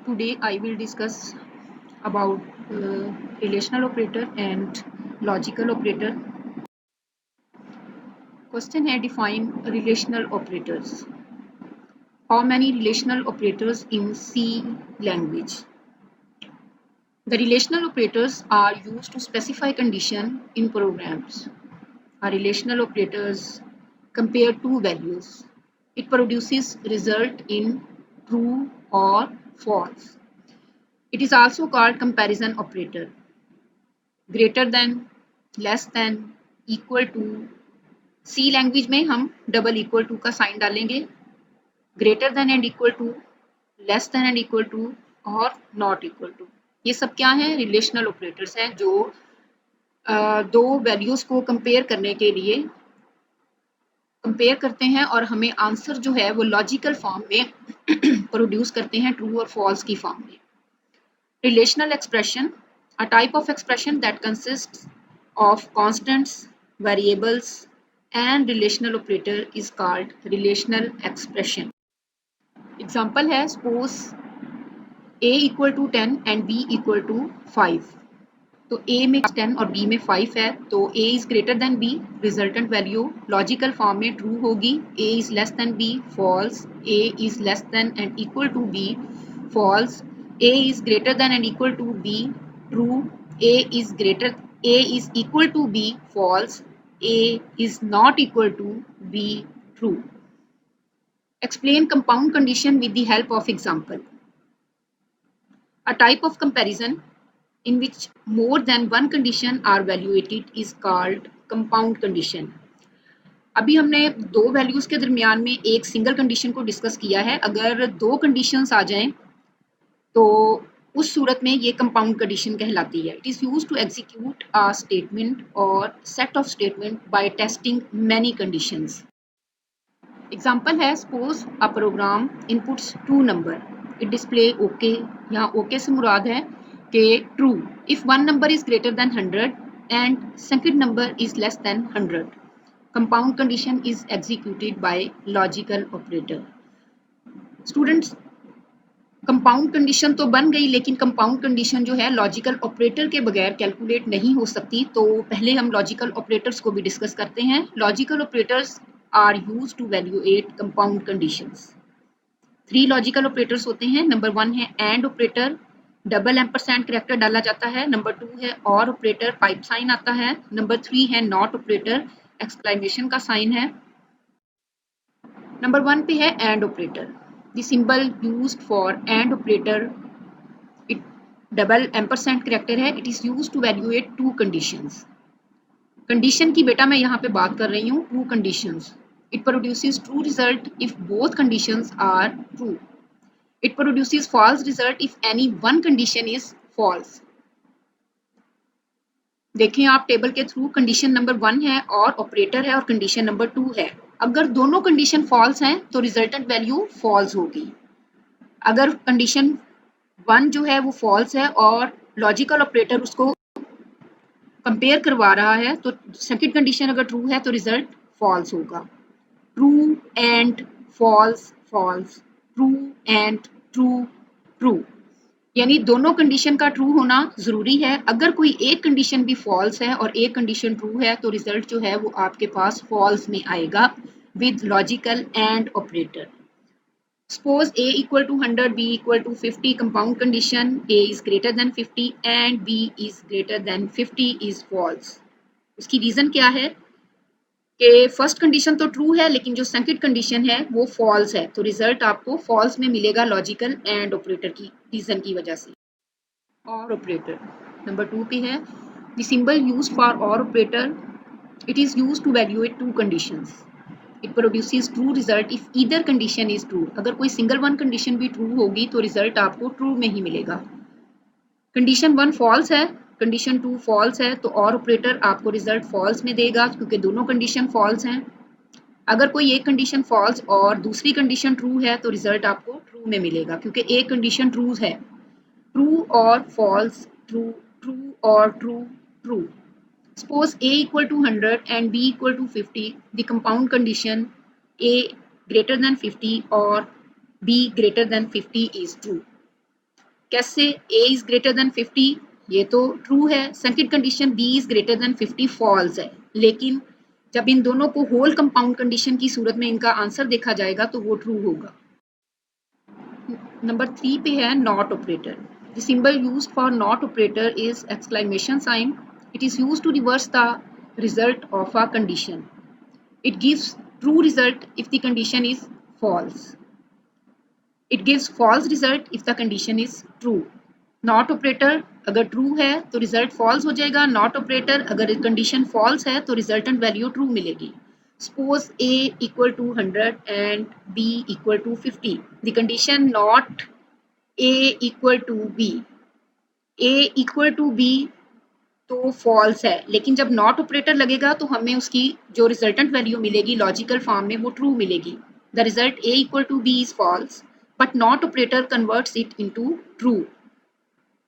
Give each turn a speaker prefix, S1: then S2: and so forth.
S1: Today I will discuss about relational operator and logical operator. Question है, define relational operators. How many relational operators in C language? The relational operators are used to specify condition in programs. A relational operators compare two values. It produces result in true or false. It is also called comparison operator. Greater than, less than, equal to. C language में हम double equal to का sign डालेंगे. Greater than and equal to, less than and equal to और not equal to. ये सब क्या हैं? Relational operators हैं जो दो वैल्यूज को कंपेयर करने के लिए कंपेयर करते हैं और हमें आंसर जो है वो लॉजिकल फॉर्म में प्रोड्यूस करते हैं, ट्रू और फॉल्स की फॉर्म में. Relational expression, a type of expression that consists of constants, variables, and relational operator is called relational expression. Example है, suppose a equal to 10 and b equal to 5. तो a में 10 और b में 5 है, तो a is greater than b, resultant value logical form में true होगी. a is less than b, false. a is less than and equal to b, false. a is greater than and equal to b, true. a is equal to b, false. a is not equal to b, true. Explain compound condition with the help of example. A type of comparison in which more than one condition are evaluated is called compound condition. अभी हमने दो values के दरमियान में एक single condition को discuss किया है. अगर दो कंडीशंस आ जाएं तो उस सूरत में ये कंपाउंड कंडीशन कहलाती है. It is used to execute a statement और set of statement by testing many conditions. Example है, suppose a program inputs two number, it display okay. यहाँ ओके से मुराद है कि true if one number is greater than 100 and second number is less than 100. Compound condition is executed by logical operator. Students, compound condition तो बन गई, लेकिन compound condition जो है लॉजिकल ऑपरेटर के बगैर कैलकुलेट नहीं हो सकती. तो पहले हम लॉजिकल ऑपरेटर्स को भी डिस्कस करते हैं. Logical operators are used to evaluate compound conditions. 3 logical operators होते हैं. नंबर 1 है and operator, double ampersand character डाला जाता है. नंबर 2 है और ऑपरेटर, पाइप साइन आता है. नंबर 3 है नॉट ऑपरेटर, एक्सक्लेमेशन का साइन है. नंबर 1 पे है and operator. The symbol used for AND operator, it double ampersand character है. It is used to evaluate two conditions. Condition की बेटा मैं यहाँ पे बात कर रही हूँ, two conditions. It produces true result if both conditions are true. It produces false result if any one condition is false. देखें आप टेबल के थ्रू, कंडीशन नंबर 1 है और ऑपरेटर है और कंडीशन नंबर 2 है. अगर दोनों कंडीशन फॉल्स हैं तो रिजल्टेंट वैल्यू फॉल्स होगी. अगर कंडीशन 1 जो है वो फॉल्स है और लॉजिकल ऑपरेटर उसको कंपेयर करवा रहा है तो सेकंड कंडीशन अगर ट्रू है तो रिजल्ट फॉल्स होगा. True and false, false, true and true, true. यानी दोनों कंडीशन का ट्रू होना जरूरी है. अगर कोई एक कंडीशन भी फॉल्स है और एक कंडीशन ट्रू है तो रिजल्ट जो है वो आपके पास फॉल्स में आएगा with logical and operator. Suppose a equal to 100, b equal to 50, compound condition a is greater than 50 and b is greater than 50 is false. उसकी रीजन क्या है कि फर्स्ट कंडीशन तो ट्रू है लेकिन जो सेकंड कंडीशन है वो फॉल्स है, तो रिजल्ट आपको फॉल्स में मिलेगा लॉजिकल एंड ऑपरेटर की रीजन की वजह से. और ऑपरेटर नंबर 2 पे है, the symbol used for or operator, it is used to evaluate two conditions. It produces true result if either condition is true. अगर कोई सिंगल वन कंडीशन भी true होगी तो रिजल्ट आपको ट्रू में ही मिलेगा. कंडीशन 1 फॉल्स है, कंडीशन 2 फॉल्स है, तो और ऑपरेटर आपको रिजल्ट फॉल्स में देगा क्योंकि दोनों कंडीशन फॉल्स हैं. अगर कोई एक कंडीशन फॉल्स और दूसरी कंडीशन ट्रू है तो रिजल्ट आपको ट्रू में मिलेगा क्योंकि एक कंडीशन ट्रू है. ट्रू और फॉल्स, ट्रू, ट्रू और true, true. Suppose a equal to 100 and b equal to 50, the compound condition a greater than 50 or b greater than 50 is true. कैसे? a इज ग्रेटर देन 50, ये तो true है। Second condition b is greater than 50 false है। लेकिन जब इन दोनों को whole compound condition की सूरत में इनका आंसर देखा जाएगा तो वो ट्रू होगा। नंबर 3 पे है not operator. The symbol used for not operator is exclamation sign. It is used to reverse the result of a condition. It gives true result if the condition is false. It gives false result if the condition is true. Not operator अगर true है तो result false हो जाएगा। Not operator अगर condition false है तो resultant value true मिलेगी। Suppose a equal to 100 and b equal to 50. The condition not a equal to b. a equal to b तो फॉल्स है, लेकिन जब नॉट ऑपरेटर लगेगा तो हमें उसकी जो रिजल्टेंट वैल्यू मिलेगी लॉजिकल फॉर्म में वो ट्रू मिलेगी। The result a equal to b is false but not operator converts it into true.